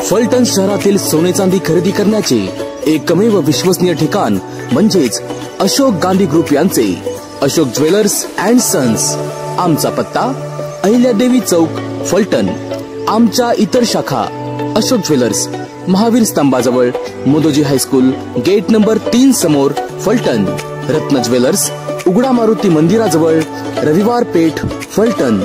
फलटण शहरातील सोने चांदी खरेदी करण्याचे एकमेव विश्वसनीय ठिकाण म्हणजेच अशोक गांधी ग्रुप यांचे अशोक ज्वेलर्स अँड सन्स। आमचा पत्ता अहिल्यादेवी चौक फलटण। आमच्या इतर शाखा अशोक ज्वेलर्स महावीर स्तंभाजवळ, मोदोजी हायस्कूल गेट नंबर 3 समोर फलटण, रत्न ज्वेलर्स उघडा मारुती मंदिराजवळ, रविवार पेठ फलटण।